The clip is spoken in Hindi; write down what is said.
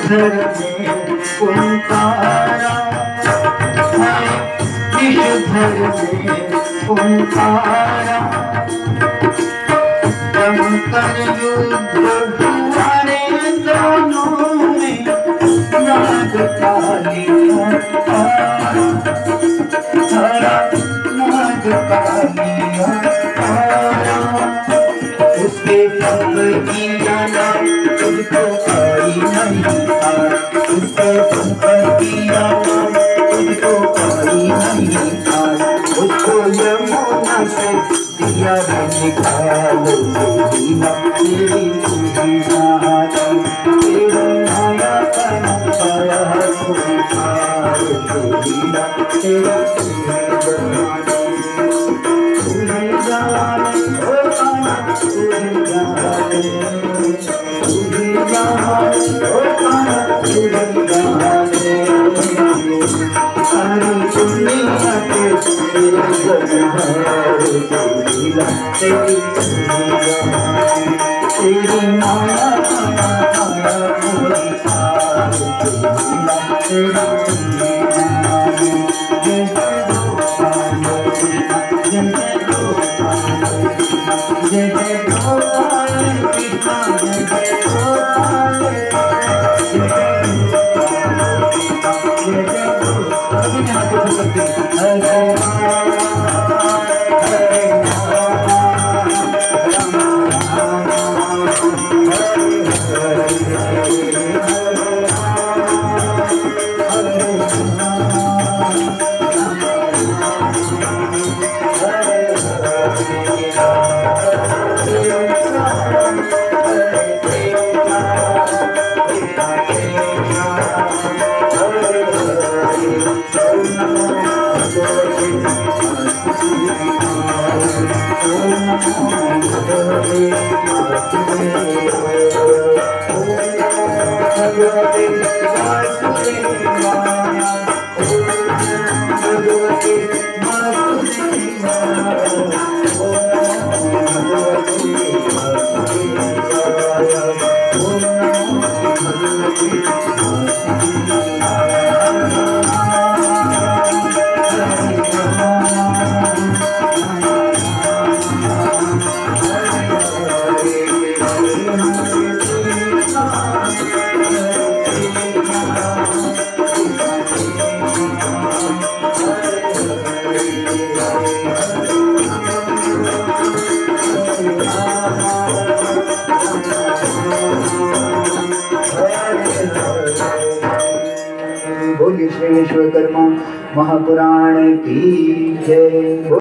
विषधर में ओंकारा विषधर में ओंकारा जमकर युद्ध हुआरे दोनों में नाग कालिया नाग कालिया उसके पंख की जाना तुझको आई नहीं उसके पंख की जाना तुझको आई नहीं उसको यमुना से दिया निकालो दीना तेरी तेरी माया का पाया दीना तेरा तेरी माया बोलिए श्री विश्वकर्मा महापुराण की जय।